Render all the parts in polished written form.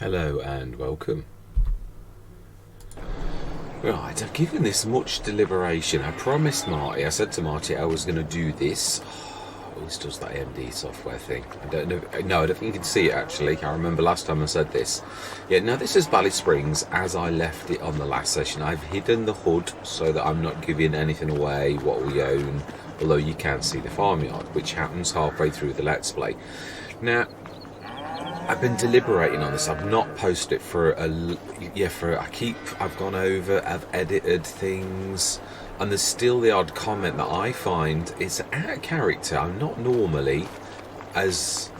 Hello and welcome. Right, I've given this much deliberation. I promised Marty, I said to Marty I was going to do this. Oh, always does that AMD software thing. I don't know. No, I don't think you can see it actually. I remember last time I said this. Yeah, now this is Bally Springs as I left it on the last session. I've hidden the hood so that I'm not giving anything away what we own, although you can see the farmyard, which happens halfway through the Let's Play. Now, I've been deliberating on this. I've not posted it I've gone over, I've edited things, and there's still the odd comment that I find is out of character. I'm not normally as,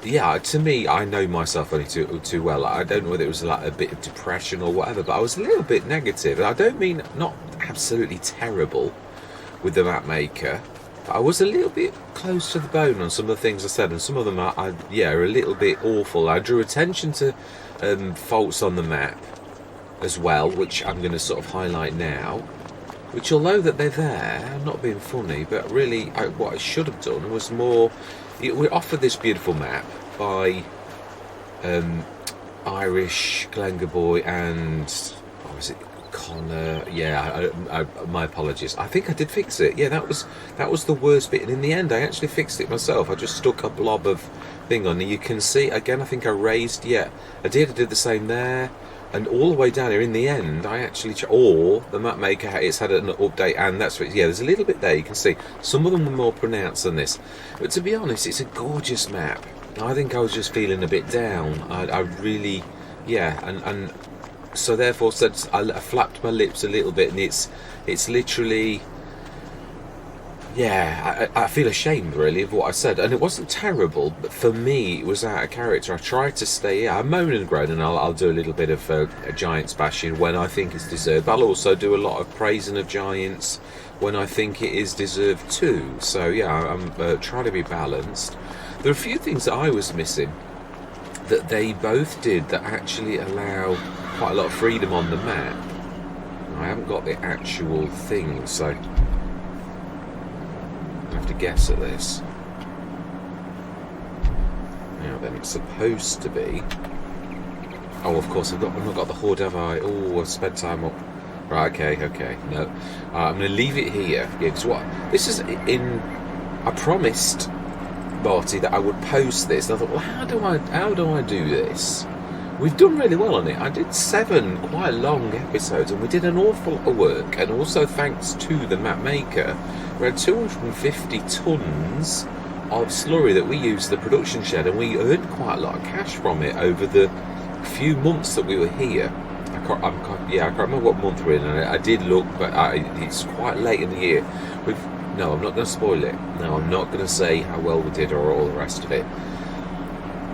to me, I know myself only too well. I don't know whether it was like a bit of depression or whatever, but I was a little bit negative. I don't mean not absolutely terrible with the map maker. I was a little bit close to the bone on some of the things I said, and some of them are a little bit awful. I drew attention to faults on the map as well, which I'm going to sort of highlight now. Which, although that they're there, I'm not being funny, but really what I should have done was more. We're offered this beautiful map by Irish Glengar Boy and what was it? Connor, my apologies. I think I did fix it. Yeah, that was the worst bit, and in the end I actually fixed it myself. I just stuck a blob of thing on, and you can see again, I think I raised, I did the same there, and all the way down here in the end I actually the map maker it's had an update, and that's what, there's a little bit there, you can see some of them were more pronounced than this, but to be honest, it's a gorgeous map. I think I was just feeling a bit down. I really, and so therefore said I flapped my lips a little bit, and it's literally, I feel ashamed really of what I said, and it wasn't terrible, but for me it was out of character. I tried to stay, I moan and groan, and I'll do a little bit of a Giants bashing when I think it's deserved. I'll also do a lot of praising of Giants when I think it is deserved too. So I'm trying to be balanced. There are a few things that I was missing that they both did that actually allow quite a lot of freedom on the map. I haven't got the actual thing, so I have to guess at this. Now then, it's supposed to be. Oh, of course, I've not got the hood, have I? Oh, I've spent time up. Right, okay. No, I'm going to leave it here. Yeah, because this is in. I promised Marty that I would post this, and I thought, well, how do I do this? We've done really well on it. I did 7 quite long episodes, and we did an awful lot of work, and also thanks to the map maker, we had 250 tonnes of slurry that we used the production shed, and we earned quite a lot of cash from it over the few months that we were here. I can't remember what month we're in, and I did look, but it's quite late in the year. No, I'm not going to spoil it. No, I'm not going to say how well we did or all the rest of it.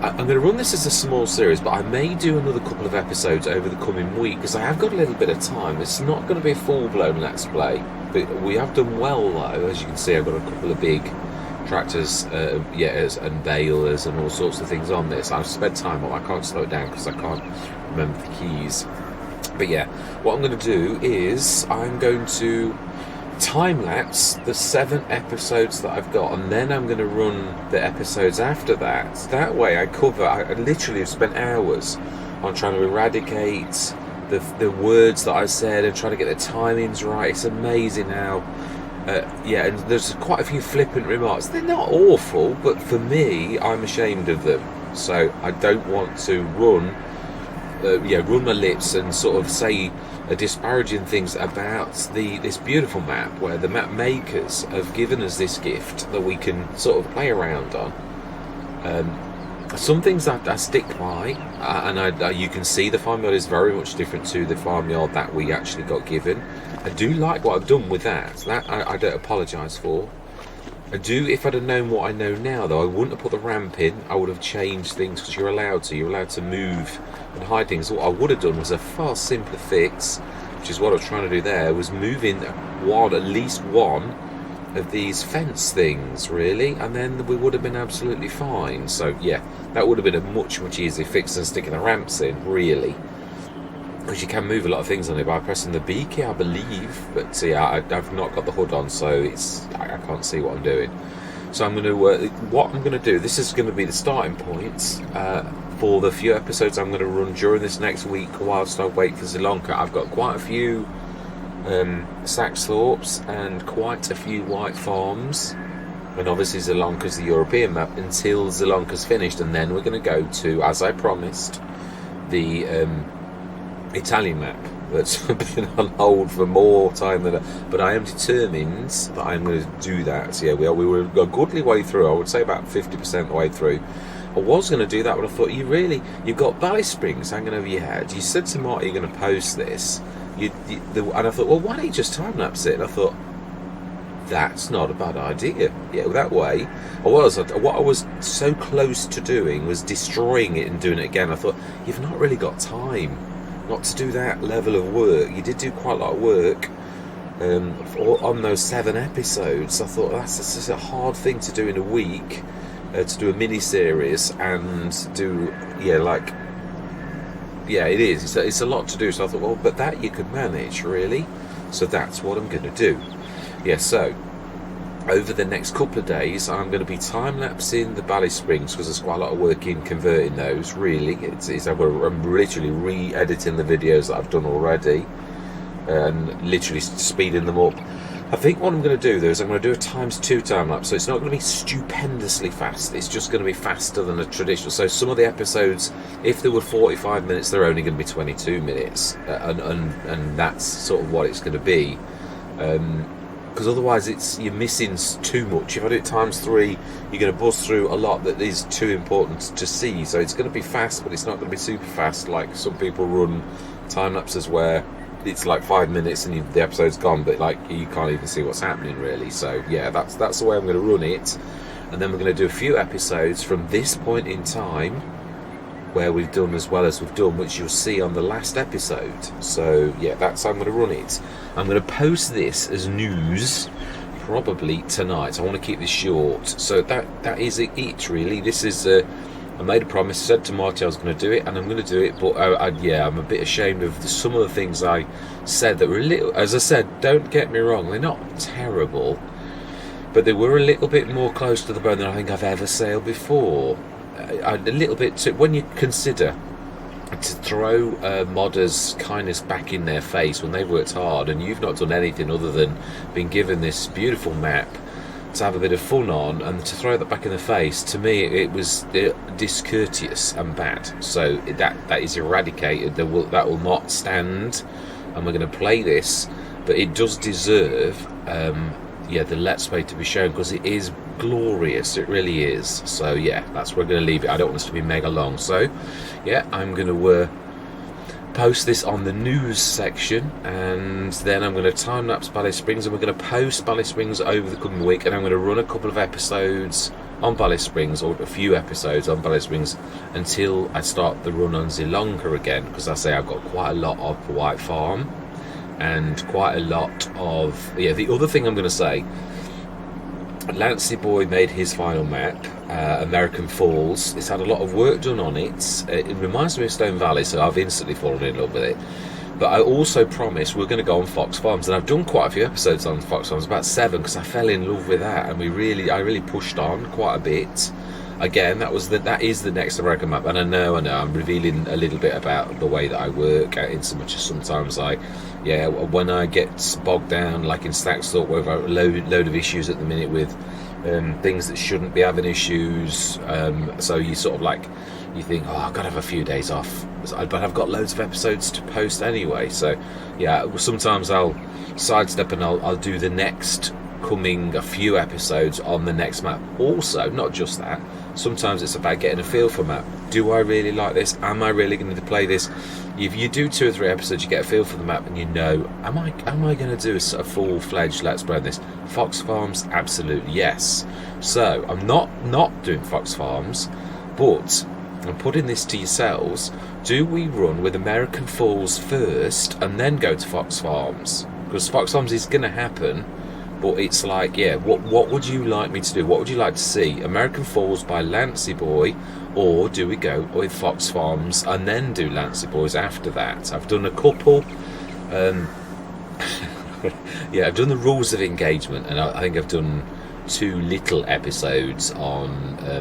I'm going to run this as a small series, but I may do another couple of episodes over the coming week, because I have got a little bit of time. It's not going to be a full-blown Let's Play, but we have done well, though. As you can see, I've got a couple of big tractors, and balers and all sorts of things on this. I've spent time on it. I can't slow it down because I can't remember the keys. But what I'm going to do is I'm going to time-lapse the 7 episodes that I've got, and then I'm going to run the episodes after that. That way I literally have spent hours on trying to eradicate the words that I said and trying to get the timings right. It's amazing how and there's quite a few flippant remarks. They're not awful, but for me, I'm ashamed of them, so I don't want to run my lips and sort of say disparaging things about this beautiful map, where the map makers have given us this gift that we can sort of play around on. Some things I stick by, and you can see the farmyard is very much different to the farmyard that we actually got given. I do like what I've done with that. I don't apologise for. I do, if I'd have known what I know now, though, I wouldn't have put the ramp in. I would have changed things, because you're allowed to move and hide things. What I would have done was a far simpler fix, which is what I was trying to do there, was move in at least one of these fence things, really, and then we would have been absolutely fine. So that would have been a much easier fix than sticking the ramps in, really, because you can move a lot of things on it by pressing the B key, I believe, but I've not got the hood on, so I can't see what I'm doing. So I'm going to what I'm going to do. This is going to be the starting point for the few episodes I'm going to run during this next week whilst I wait for Sri Lanka. I've got quite a few Saxthorpes and quite a few White Farms, and obviously Sri Lanka's the European map until Sri Lanka's finished, and then we're going to go to, as I promised, the Italian map that's been on hold for more time than but I am determined that I'm going to do that. So yeah, we were a goodly way through. I would say about 50% of the way through. I was going to do that, but I thought, you've got Bally Springs hanging over your head. You said to Marty you're going to post this, and I thought, well, why don't you just time lapse it? And I thought, that's not a bad idea. Yeah, that way, what I was so close to doing was destroying it and doing it again. I thought, you've not really got time not to do that level of work. You did do quite a lot of work on those 7 episodes. I thought that's just a hard thing to do in a week, to do a mini-series and do, it is. It's a lot to do. So I thought, well, but that you could manage, really. So that's what I'm going to do. Yeah, so over the next couple of days, I'm going to be time-lapsing the Bally Springs because there's quite a lot of work in converting those, really. I'm literally re-editing the videos that I've done already and literally speeding them up. I think what I'm going to do, though, is I'm going to do a ×2 time-lapse, so it's not going to be stupendously fast. It's just going to be faster than a traditional. So some of the episodes, if they were 45 minutes, they're only going to be 22 minutes, and that's sort of what it's going to be. Because otherwise you're missing too much. If I do it ×3, you're going to buzz through a lot that is too important to see. So it's going to be fast, but it's not going to be super fast like some people run time lapses where it's like 5 minutes and the episode's gone, but like you can't even see what's happening, really. So yeah, that's the way I'm going to run it. And then we're going to do a few episodes from this point in time where we've done as well as we've done, which you'll see on the last episode. So yeah, that's how I'm going to run it. I'm going to post this as news probably tonight. I want to keep this short. So that is it really. This is I made a promise, said to Marty I was going to do it, and I'm going to do it. But I'm a bit ashamed of some of the things I said that were a little, as I said, don't get me wrong, they're not terrible, but they were a little bit more close to the bone than I think I've ever sailed before. A little bit too, when you consider to throw modders' kindness back in their face when they've worked hard and you've not done anything other than been given this beautiful map to have a bit of fun on, and to throw that back in the face, to me it was discourteous and bad. So that is eradicated. That will not stand, and we're going to play this, but it does deserve the Let's Play to be shown because it is glorious. It really is. So yeah, that's where we're going to leave it. I don't want this to be mega long, so yeah, I'm going to post this on the news section, and then I'm going to time-lapse Bally Springs, and we're going to post Bally Springs over the coming week, and I'm going to run a couple of episodes on Bally Springs, or a few episodes on Bally Springs, until I start the run on Sri Lanka again, because I say I've got quite a lot of White Farm and quite a lot of the other thing I'm going to say, Lancey Boy made his final map, American Falls. It's had a lot of work done on it. It reminds me of Stone Valley, so I've instantly fallen in love with it. But I also promised we're going to go on Fox Farms, and I've done quite a few episodes on Fox Farms, about 7, because I fell in love with that, and I really pushed on quite a bit. Again, that is the next American map, and I know I'm revealing a little bit about the way that I work, in so much as sometimes when I get bogged down, like in Saxthorpe, where I've got a load of issues at the minute with things that shouldn't be having issues, so you sort of you think, I've got to have a few days off, but I've got loads of episodes to post anyway. So yeah, sometimes I'll sidestep and I'll do the next coming a few episodes on the next map. Also, not just that, sometimes it's about getting a feel for map. Do I really like this? Am I really going to play this? If you do 2 or 3 episodes, you get a feel for the map, and you know, am I going to do a full-fledged Let's Play on this? Fox Farms, absolutely yes. So I'm not doing Fox Farms, but I'm putting this to yourselves. Do we run with American Falls first and then go to Fox Farms? Because Fox Farms is going to happen. But it's what would you like me to do? What would you like to see? American Falls by Lancey Boy, or do we go with Fox Farms and then do Lancey Boys after that? I've done a couple. I've done the rules of engagement, and I think I've done 2 little episodes on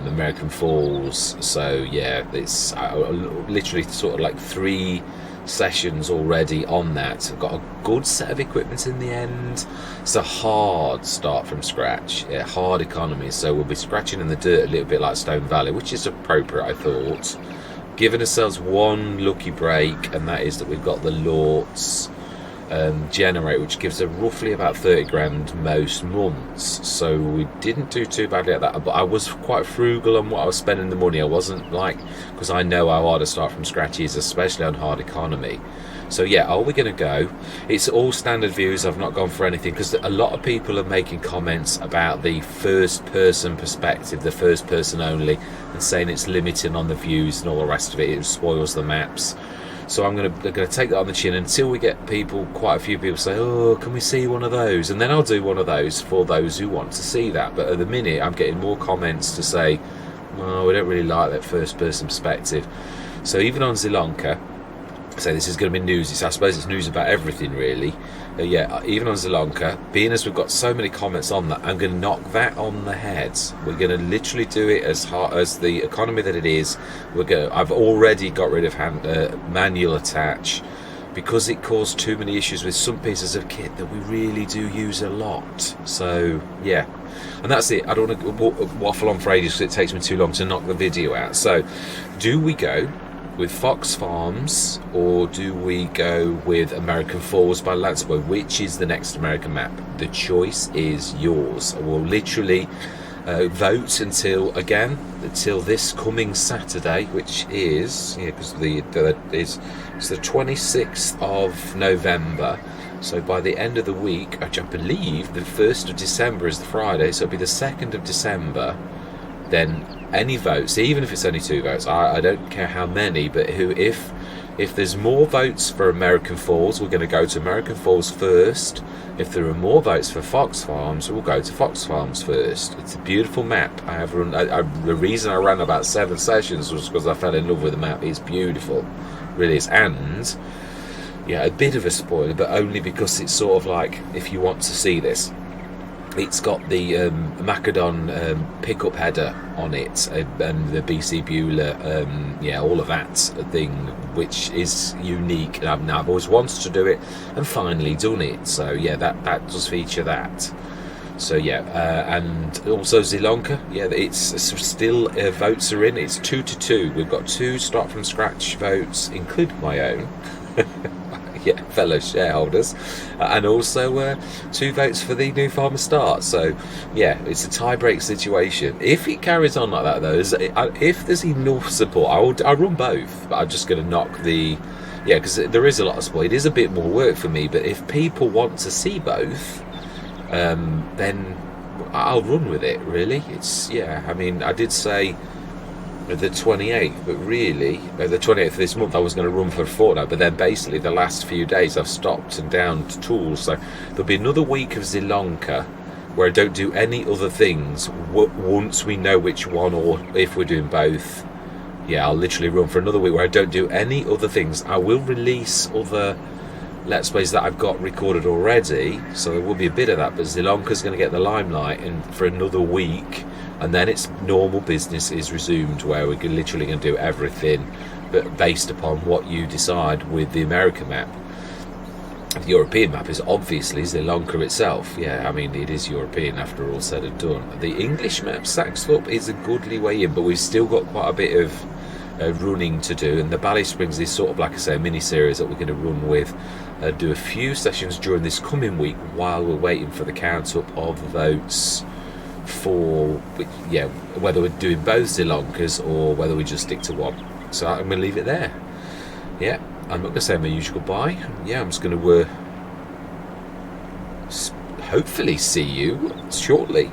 American Falls. So yeah, it's literally sort of like 3 sessions already on that. I've got a good set of equipment in the end. It's a hard start from scratch, yeah, hard economy, so we'll be scratching in the dirt a little bit like Stone Valley, which is appropriate, I thought. Giving ourselves one lucky break, and that is that we've got the Lortz generator, which gives us roughly about 30 grand most months, so we didn't do too badly at that. But I was quite frugal on what I was spending the money. I wasn't like, because I know how hard a start from scratch is, especially on hard economy. So yeah, are we going to go? It's all standard views. I've not gone for anything, because a lot of people are making comments about the first person perspective, the first person only, and saying it's limiting on the views and all the rest of it. It spoils the maps. So I'm going to take that on the chin until we get people, quite a few people say, oh, can we see one of those? And then I'll do one of those for those who want to see that. But at the minute, I'm getting more comments to say, oh, we don't really like that first person perspective. So even on Sri Lanka, so this is going to be news. I suppose it's news about everything, really. Yeah, even on Sri Lanka, being as we've got so many comments on that, I'm going to knock that on the head. We're going to literally do it as hard as the economy that it is. I've already got rid of manual attach, because it caused too many issues with some pieces of kit that we really do use a lot. So yeah, and that's it. I don't want to waffle on for ages because it takes me too long to knock the video out. So do we go with Fox Farms, or do we go with American Falls by Lansboy? Which is the next American map? The choice is yours. We'll literally vote until this coming Saturday, which is, yeah, because it's the 26th of November. So by the end of the week, which I believe the 1st of December is the Friday, so it'll be the 2nd of December. Then any votes, even if it's only 2 votes, I don't care how many, but if there's more votes for American Falls, we're going to go to American Falls first. If there are more votes for Fox Farms, we'll go to Fox Farms first. It's a beautiful map. The reason I ran about 7 sessions was because I fell in love with the map. It's beautiful, really is. And yeah, a bit of a spoiler, but only because it's sort of like, if you want to see this, it's got the Macedon pickup header on it, and the BC Beulah, yeah, all of that thing, which is unique. And I've always wanted to do it, and finally done it. So yeah, that does feature that. So yeah, and also Sri Lanka, yeah, it's still votes are in. It's 2-2. We've got 2 start from scratch votes, including my own. Yeah, fellow shareholders, and also 2 votes for the new farmer start. So yeah, it's a tie-break situation. If it carries on like that, though, if there's enough support, I'll run both, but I'm just going to knock the, yeah, because there is a lot of support. It is a bit more work for me, but if people want to see both, then I'll run with it, really. It's, yeah, I mean, I did say the 28th, but really the 28th of this month I was going to run for a fortnight, but then basically the last few days I've stopped and down to tools. So there'll be another week of Sri Lanka where I don't do any other things once we know which one, or if we're doing both. Yeah, I'll literally run for another week where I don't do any other things. I will release other Let's Plays that I've got recorded already, so there will be a bit of that, but Sri Lanka's going to get the limelight and for another week, and then it's normal business is resumed, where we're literally going to do everything, but based upon what you decide with the American map. The European map is obviously Sri Lanka itself. Yeah, I mean, it is European after all said and done. The English map stacks up is a goodly way in, but we've still got quite a bit of running to do, and the Bally Springs is sort of, like I say, a mini-series that we're going to run with. Do a few sessions during this coming week while we're waiting for the count-up of the votes for, yeah, whether we're doing both Sri Lankas or whether we just stick to one. So I'm going to leave it there. Yeah, I'm not going to say my usual goodbye. Yeah, I'm just going to hopefully see you shortly.